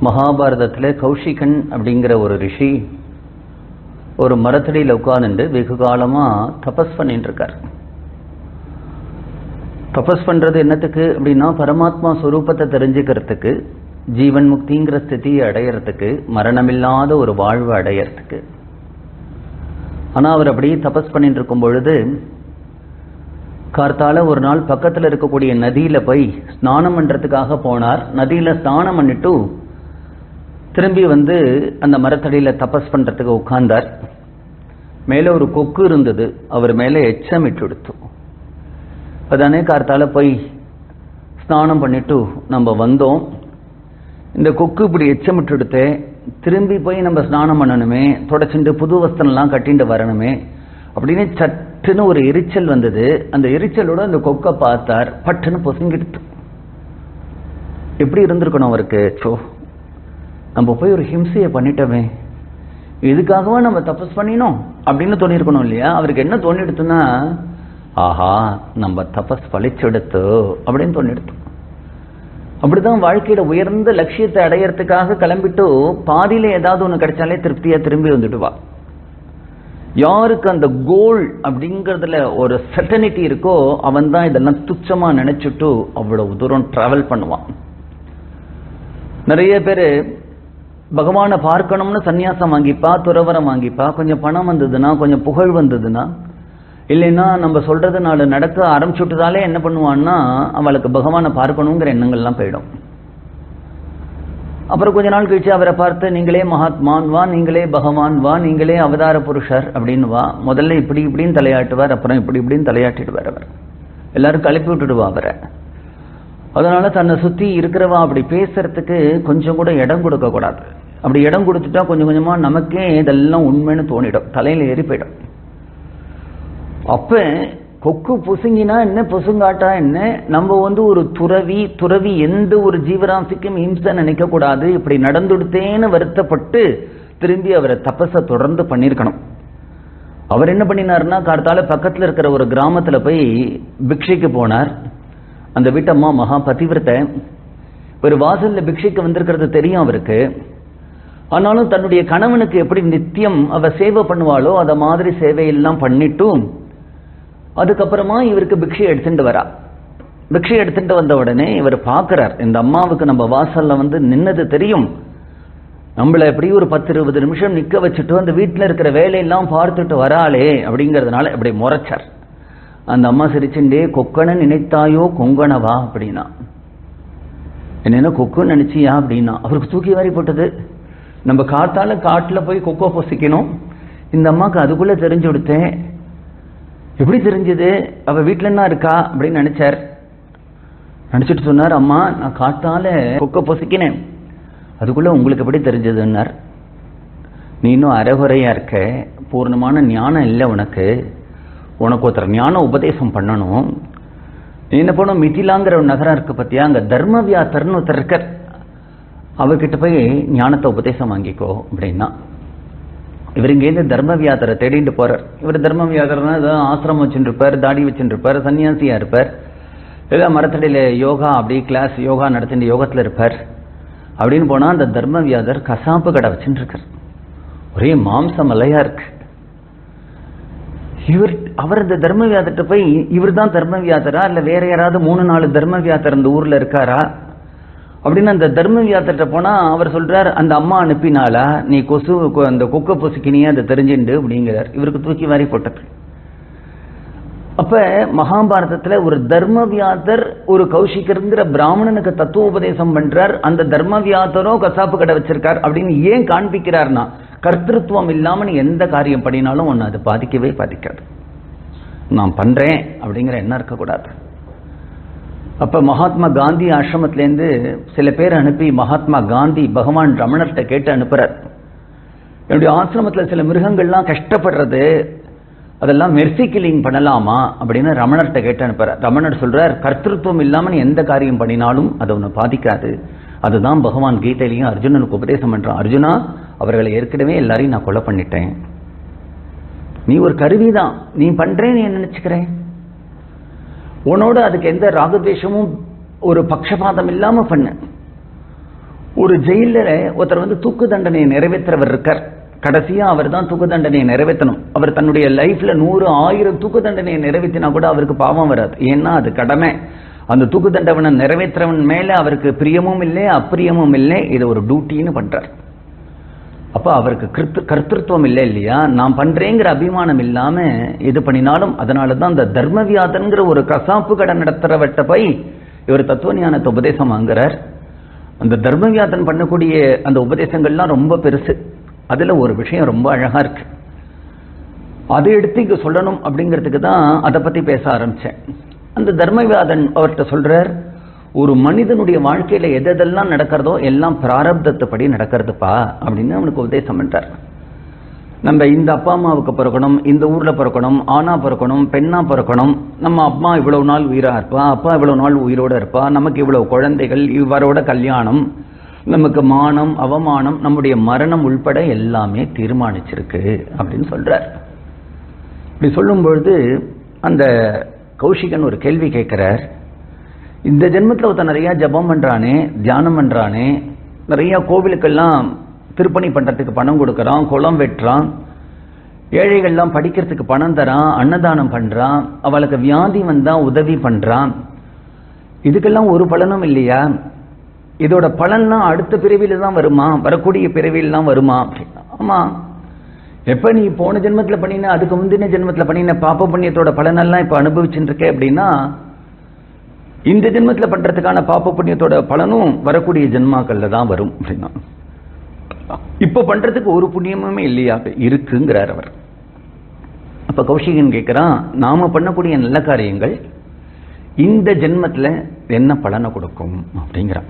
மகாபாரதத்தில் கௌஷிகன் அப்படிங்கிற ஒரு ரிஷி ஒரு மரத்தடியில் உட்கார்ந்து வெகு காலமாக தபஸ் பண்ணிட்டு இருக்கார். தபஸ் பண்ணுறது என்னத்துக்கு அப்படின்னா, பரமாத்மா ஸ்வரூபத்தை தெரிஞ்சுக்கிறதுக்கு, ஜீவன் முக்திங்கிற ஸ்திதியை அடையிறதுக்கு, மரணமில்லாத ஒரு வாழ்வு அடையிறதுக்கு. ஆனால் அவர் அப்படி தபஸ் பண்ணிட்டு இருக்கும் பொழுது கார்த்தால ஒரு நாள் பக்கத்தில் இருக்கக்கூடிய நதியில் போய் ஸ்நானம் பண்ணுறதுக்காக போனார். நதியில் ஸ்நானம் பண்ணிட்டு திரும்பி வந்து அந்த மரத்தடியில் தபஸ் பண்ணுறதுக்கு உட்கார்ந்தார். மேலே ஒரு கொக்கு இருந்தது, அவர் மேலே எச்சமிட்டு எடுத்தோம். அதானே கார்த்தால போய் ஸ்நானம் பண்ணிட்டு நம்ம வந்தோம், இந்த கொக்கு இப்படி எச்சமிட்டு எடுத்தே, திரும்பி போய் நம்ம ஸ்நானம் பண்ணணுமே, தொடச்சுட்டு புது வஸ்திரம்லாம் கட்டிட்டு வரணுமே அப்படின்னு சட்டுன்னு ஒரு எரிச்சல் வந்தது. அந்த எரிச்சலோட அந்த கொக்கை பார்த்தார், பட்டுன்னு பொசுங்கிடுத்து. எப்படி இருந்திருக்கணும் அவருக்கு? நம்ம போய் ஒரு ஹிம்சையை பண்ணிட்டோமே, இதுக்காகவா நம்ம தபஸ் பண்ணினோம் அப்படின்னு தோணிருக்கணும் இல்லையா? அவருக்கு என்ன தோணிடுத்துன்னா, ஆஹா நம்ம தபஸ் பழிச்செடுத்து அப்படின்னு தோணிடுத்து. அப்படிதான் வாழ்க்கையில உயர்ந்த லட்சியத்தை அடையறதுக்காக கிளம்பிட்டு பாதியில ஏதாவது ஒன்று கிடைச்சாலே திருப்தியா திரும்பி வந்துடுவா. யாருக்கு அந்த கோல் அப்படிங்கிறதுல ஒரு சர்டனிட்டி இருக்கோ அவன் தான் இதெல்லாம் துச்சமா நினைச்சிட்டு அவ்வளவு தூரம் டிராவல் பண்ணுவான். நிறைய பேர் பகவானை பார்க்கணும்னு சன்னியாசம் வாங்கிப்பா, துறவரம் வாங்கிப்பா, கொஞ்சம் பணம் வந்ததுன்னா, கொஞ்சம் புகழ் வந்ததுன்னா, இல்லைன்னா நம்ம சொல்றதுனால நடக்க ஆரம்பிச்சுட்டுதாலே என்ன பண்ணுவான்னா அவளுக்கு பகவானை பார்க்கணுங்கிற எண்ணங்கள்லாம் போயிடும். அப்புறம் கொஞ்ச நாள் கழிச்சு அவரை பார்த்து, நீங்களே மகாத்மான் வா, நீங்களே பகவான் வா, நீங்களே அவதார புருஷர் அப்படின்னு வா. முதல்ல இப்படி இப்படின்னு தலையாட்டுவார், அப்புறம் இப்படி இப்படின்னு தலையாட்டிடுவார். அவர் எல்லாரும் கலப்பி விட்டுடுவா அவரை. அதனால தன்னை சுற்றி இருக்கிறவா அப்படி பேசுறதுக்கு கொஞ்சம் கூட இடம் கொடுக்க கூடாது. அப்படி இடம் கொடுத்துட்டா கொஞ்சம் கொஞ்சமா நமக்கே இதெல்லாம் உண்மைன்னு தோணிடும், தலையில ஏறி போயிடும். அப்ப கொக்கு பொசுங்கினா என்ன, பொசுங்காட்டா என்ன, நம்ம வந்து ஒரு துறவி எந்த ஒரு ஜீவராசிக்கும் இம்சை நினைக்க கூடாது. இப்படி நடந்துடுத்தேன்னு வருத்தப்பட்டு திரும்பி அவரை தபஸை தொடர்ந்து பண்ணியிருக்கணும். அவர் என்ன பண்ணினார்னா, கார்த்தால பக்கத்தில் இருக்கிற ஒரு கிராமத்தில் போய் பிக்ஷைக்கு போனார். அந்த வீட்டம்மா மகா பதிவிரத்தை, ஒரு வாசல்ல பிக்ஷைக்கு வந்திருக்கிறது தெரியும் அவருக்கு. ஆனாலும் தன்னுடைய கணவனுக்கு எப்படி நித்தியம் அவ சேவை பண்ணுவாளோ அத மாதிரி சேவையெல்லாம் பண்ணிட்டும் அதுக்கப்புறமா இவருக்கு பிக்ஷை எடுத்துட்டு வரா. பிக்ஷை எடுத்துட்டு வந்த உடனே இவர் பார்க்கிறார், இந்த அம்மாவுக்கு நம்ம வாசல்ல வந்து நின்னது தெரியும், நம்மள எப்படி ஒரு 10-20 நிமிஷம் நிக்க வச்சுட்டு அந்த வீட்டில் இருக்கிற வேலையெல்லாம் பார்த்துட்டு வராளே அப்படிங்கிறதுனால இப்படி முறைச்சார். அந்த அம்மா சிரிச்சுண்டே, கொக்கனை நினைத்தாயோ கொங்கணவா அப்படின்னா, என்ன கொக்குன்னு நினைச்சியா அப்படின்னா. அவருக்கு தூக்கி வாரி போட்டது. நம்ம காத்தால காட்டுல போய் கொக்கோ பொசிக்கணும், இந்த அம்மாவுக்கு அதுக்குள்ள தெரிஞ்சு கொடுத்தேன். எப்படி தெரிஞ்சது? அவ வீட்டுல என்ன இருக்கா அப்படின்னு நினைச்சார். நினைச்சிட்டு சொன்னார், அம்மா நான் காட்டால கொக்கோ பொசிக்கினேன், அதுக்குள்ள உங்களுக்கு எப்படி தெரிஞ்சதுன்னார். நீ இன்னும் அரைகுறையா இருக்க, பூர்ணமான ஞானம் இல்லை உனக்கு. உனக்கு ஒருத்தர் ஞான உபதேசம் பண்ணணும். நீ என்ன பண்ணும், மிதிலாங்கிற ஒரு நகரம் இருக்கு பத்தியா, அங்க தர்மவியாத்தர்னு ஒருத்தர் இருக்கார், அவர்கிட்ட போய் ஞானத்தை உபதேசம் வாங்கிக்கோ அப்படின்னா. இவர் இங்கேருந்து தர்மவியாத்தரை தேடிட்டு போறார். இவர் தர்மவியாத்தர்னா ஏதாவது ஆசிரமம் வச்சுட்டு இருப்பார், தாடி வச்சுட்டு இருப்பார், சன்னியாசியா இருப்பார், ஏதாவது மரத்தடியில யோகா அப்படி கிளாஸ் யோகா நடத்திட்டு யோகத்துல இருப்பார். அப்படின்னு போனா அந்த தர்மவியாதர் கசாப்பு கடை வச்சுட்டு இருக்கார். ஒரே மாம்ச மலையா இருக்கு. அவர் இந்த தர்மவியாதர்கிட்ட போய், இவர் தான் தர்மவியாதரா இல்ல வேற யாராவது 3-4 தர்மவியாதர் இந்த ஊர்ல இருக்காரா அப்படின்னு அந்த தர்மவியாதர்கிட்ட போனா அவர் சொல்றார், அந்த அம்மா அனுப்பினாலா, நீ அந்த கொக்க பொசுக்கினியே அதை தெரிஞ்சுண்டு அப்படிங்கிறார். இவருக்கு தூக்கி வாரி போட்டது. அப்ப மகாபாரதத்துல ஒரு தர்மவியாதர் ஒரு கௌஷிகருங்கிற பிராமணனுக்கு தத்துவ உபதேசம் பண்றார். அந்த தர்மவியாதரோ கசாப்பு கடை வச்சிருக்கார் அப்படின்னு ஏன் காண்பிக்கிறார்னா, கர்த்திருவம் இல்லாம நீ எந்த காரியம் பண்ணினாலும் ஒன்னு அது பாதிக்கவே பாதிக்காது. நான் பண்றேன் அப்படிங்கிற எண்ணம் இருக்கக்கூடாது. அப்ப மகாத்மா காந்தி ஆசிரமத்திலேருந்து சில பேர் அனுப்பி மகாத்மா காந்தி பகவான் ரமணர்கிட்ட கேட்டு அனுப்புறார், என்னுடைய ஆசிரமத்துல சில மிருகங்கள்லாம் கஷ்டப்படுறது, அதெல்லாம் மெர்சி கில்லிங் பண்ணலாமா அப்படின்னு ரமணர்கிட்ட கேட்டு அனுப்புறார். ரமணர் சொல்றார், கர்த்திருவம் இல்லாம நீ எந்த காரியம் பண்ணினாலும் அது ஒன்று பாதிக்காது. அதுதான் பகவான் கீதையிலையும் அர்ஜுனனுக்கு உபதேசம் பண்றான். அர்ஜுனா, அவர்களை ஏற்கனவே எல்லாரையும் நான் கொலை பண்ணிட்டேன், நீ ஒரு கருவிதான், நீ பண்றேன்னு நீ நினைச்சுக்கிறேன், உன்னோட அதுக்கு எந்த ராகத்வேஷமும் ஒரு பக்ஷபாதம் இல்லாம பண்ண. ஒரு ஜெயில ஒருத்தர் தூக்கு தண்டனையை நிறைவேற்றவர் இருக்கார். கடைசியா அவர் தான் தூக்கு தண்டனையை நிறைவேற்றணும். அவர் தன்னுடைய லைஃப்ல 100, 1000 தூக்கு தண்டனையை நிறைவேற்றினா கூட அவருக்கு பாவம் வராது. ஏன்னா அது கடமை. அந்த தூக்கு தண்டனை நிறைவேற்றவன் மேல அவருக்கு பிரியமும் இல்லை, அப்பிரியமும் இல்லை. இது ஒரு டியூட்டின்னு பண்றார். அப்ப அவருக்கு கர்த்தத்துவம் இல்லை இல்லையா? நான் பண்றேங்கிற அபிமானம் இல்லாம இது பண்ணினாலும், அதனாலதான் அந்த தர்மவியாதன்கிற ஒரு கசாப்பு கடை நடத்துறவட்ட போய் இவர் தத்துவ ஞானத்தை உபதேசம் வாங்குறார். அந்த தர்மவியாதன் பண்ணக்கூடிய அந்த உபதேசங்கள்லாம் ரொம்ப பெருசு. அதுல ஒரு விஷயம் ரொம்ப அழகா இருக்கு. அதை எடுத்து இங்க சொல்லணும் அப்படிங்கிறதுக்கு தான் அதை பத்தி பேச ஆரம்பிச்சேன். அந்த தர்மவியாதன் அவர்கிட்ட சொல்றார், ஒரு மனிதனுடைய வாழ்க்கையில எதெல்லாம் நடக்கிறதோ எல்லாம் பிராரப்தத்தைப்படி நடக்கிறதுப்பா அப்படின்னு அவனுக்கு உபதேசம் பண்றார். நம்ம இந்த அப்பா அம்மாவுக்கு பிறக்கணும், இந்த ஊர்ல பிறக்கணும், ஆணா பிறக்கணும், பெண்ணா பிறக்கணும், நம்ம அம்மா இவ்வளவு நாள் உயிரா இருப்பா, அப்பா இவ்வளவு நாள் உயிரோட இருப்பா, நமக்கு இவ்வளவு குழந்தைகள், இவரோட கல்யாணம், நமக்கு மானம் அவமானம், நம்முடைய மரணம் உள்பட எல்லாமே தீர்மானிச்சிருக்கு அப்படின்னு சொல்றார். இப்படி சொல்லும் பொழுது அந்த கௌஷிகன் ஒரு கேள்வி கேட்கிறார். இந்த ஜென்மத்தில் ஒருத்தன் நிறைய ஜபம் பண்றானே, தியானம் பண்றானே, நிறைய கோவிலுக்கெல்லாம் திருப்பணி பண்றதுக்கு பணம் கொடுக்கறான், குளம் வெட்டுறான், ஏழைகள்லாம் படிக்கிறதுக்கு பணம் தரான், அன்னதானம் பண்றான், அவளுக்கு வியாதி வந்தா உதவி பண்றான், இதுக்கெல்லாம் ஒரு பலனும் இல்லையா? இதோட பலன்லாம் அடுத்த பிறவியில தான் வருமா? வரக்கூடிய பிறவியில தான் வருமா? ஆமா. எப்ப நீ போன ஜென்மத்துல பண்ணின, அதுக்கு முந்தின ஜென்மத்துல பண்ணின பாப்ப புண்ணியத்தோட பலனெல்லாம் இப்ப அனுபவிச்சுட்டு இருக்க அப்படின்னா, இந்த ஜென்மத்துல பண்றதுக்கான பாப்ப புண்ணியத்தோட பலனும் வரக்கூடிய ஜென்மாக்கள்ல தான் வரும் அப்படின்னா, இப்ப பண்றதுக்கு ஒரு புண்ணியமுமே இல்லையா? இருக்குங்கிறார் அவர். அப்ப கௌஷிகன் கேட்கிறான், நாம பண்ணக்கூடிய நல்ல காரியங்கள் இந்த ஜென்மத்துல என்ன பலனை கொடுக்கும் அப்படிங்கிறான்.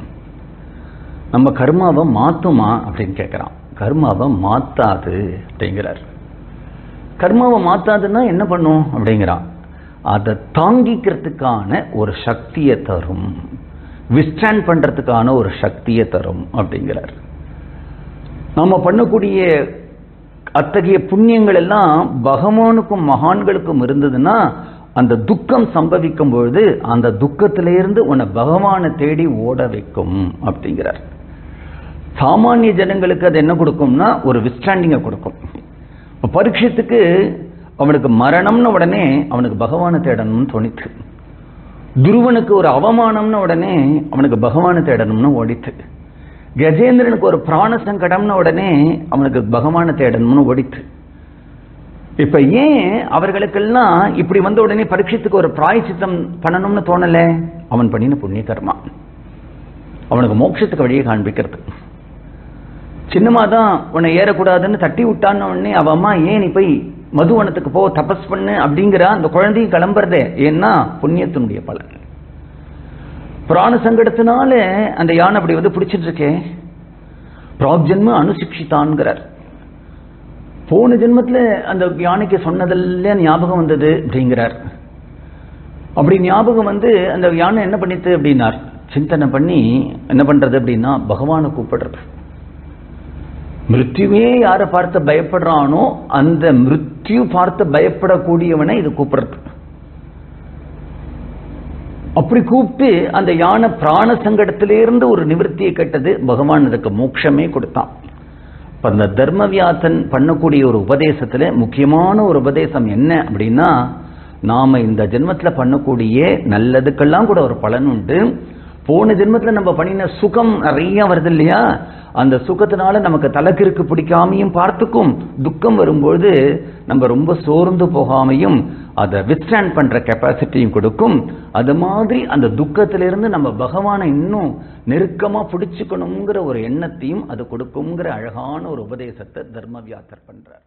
நம்ம கர்மாவை மாத்துமா அப்படின்னு கேட்கிறான். கர்மாவை மாத்தாது அப்படிங்கிறார். கர்மாவை மாத்தாதுன்னா என்ன பண்ணும் அப்படிங்கிறான். அதை தாங்கிக்கிறதுக்கான ஒரு சக்தியை தரும், விஸ்டாண்ட் பண்றதுக்கான ஒரு சக்தியை தரும் அப்படிங்கிறார். நம்ம பண்ணக்கூடிய அத்தகைய புண்ணியங்கள் எல்லாம் பகவானுக்கும் மகான்களுக்கும் இருந்ததுன்னா, அந்த துக்கம் சம்பவிக்கும் பொழுது அந்த துக்கத்திலிருந்து உன்னை பகவானை தேடி ஓட வைக்கும் அப்படிங்கிறார். சாமானிய ஜனங்களுக்கு அது என்ன கொடுக்கும்னா ஒரு விஸ்டாண்டிங்கை கொடுக்கும். பரீட்சத்துக்கு அவனுக்கு மரணம்னு உடனே அவனுக்கு பகவானை தேடணும்னு தோணித்து. துருவனுக்கு ஒரு அவமானம்னு உடனே அவனுக்கு பகவானை தேடணும்னு ஓடித்து. கஜேந்திரனுக்கு ஒரு பிராண சங்கடம்னு உடனே அவனுக்கு பகவானை தேடணும்னு ஓடித்து. இப்ப ஏன் அவர்களுக்கெல்லாம் இப்படி வந்த உடனே பரீட்சத்துக்கு ஒரு பிராயச்சித்தம் பண்ணணும்னு தோணல? அவன் பண்ணின புண்ணிய கர்மா அவனுக்கு மோட்சத்துக்கு வழியை காண்பிக்கிறது. சின்னமா தான் உன்னை ஏறக்கூடாதுன்னு தட்டி விட்டான்னு உடனே அவ அம்மா ஏன் நீ போய் மதுவனத்துக்கு போ, தபஸ் பண்ணு அப்படிங்கிற அந்த குழந்தையும் கிளம்புறதே. ஏன்னா புண்ணியத்தினுடைய பலன். பிராண சங்கடத்தினால அந்த யானை அப்படி பிடிச்சிட்டு இருக்கே, பிராக்ஜன்ம அனுசிக்ஷிதான்கிறார். போன ஜென்மத்துல அந்த யானைக்கு சொன்னதெல்லாம் ஞாபகம் வந்தது அப்படிங்கிறார். அப்படி ஞாபகம் அந்த யானை என்ன பண்ணிட்டு அப்படின்னார், சிந்தனை பண்ணி என்ன பண்றது அப்படின்னா பகவானை கூப்பிடுறது. மிருத்யுவே யாரை பார்த்து பயப்படுறானோ அந்த மிருத்யு பார்த்து பயப்படக்கூடியவனை இது கூப்பிடுறது. அப்படி கூப்பிட்டு அந்த யானை பிராண சங்கடத்திலிருந்து ஒரு நிவர்த்தியை கேட்டது. பகவான் அதுக்கு மோட்சமே கொடுத்தான். அந்த தர்மவியாசன் பண்ணக்கூடிய ஒரு உபதேசத்துல முக்கியமான ஒரு உபதேசம் என்ன அப்படின்னா, நாம இந்த ஜென்மத்துல பண்ணக்கூடிய நல்லதுக்கெல்லாம் கூட ஒரு பலன் உண்டு. போன ஜென்மத்துல நம்ம பண்ணின சுகம் நிறைய வருது இல்லையா, அந்த சுகத்தினால நமக்கு தலைக்கிற்கு பிடிக்காமையும் பார்த்துக்கும், துக்கம் வரும்போது நம்ம ரொம்ப சோர்ந்து போகாமையும் அதை வித்ஸ்டாண்ட் பண்ற கெப்பாசிட்டியும் கொடுக்கும். அது மாதிரி அந்த துக்கத்திலிருந்து நம்ம பகவானை இன்னும் நெருக்கமா பிடிச்சுக்கணுங்கிற ஒரு எண்ணத்தையும் அது கொடுக்குங்கிற அழகான ஒரு உபதேசத்தை தர்மவியாசர் பண்றார்.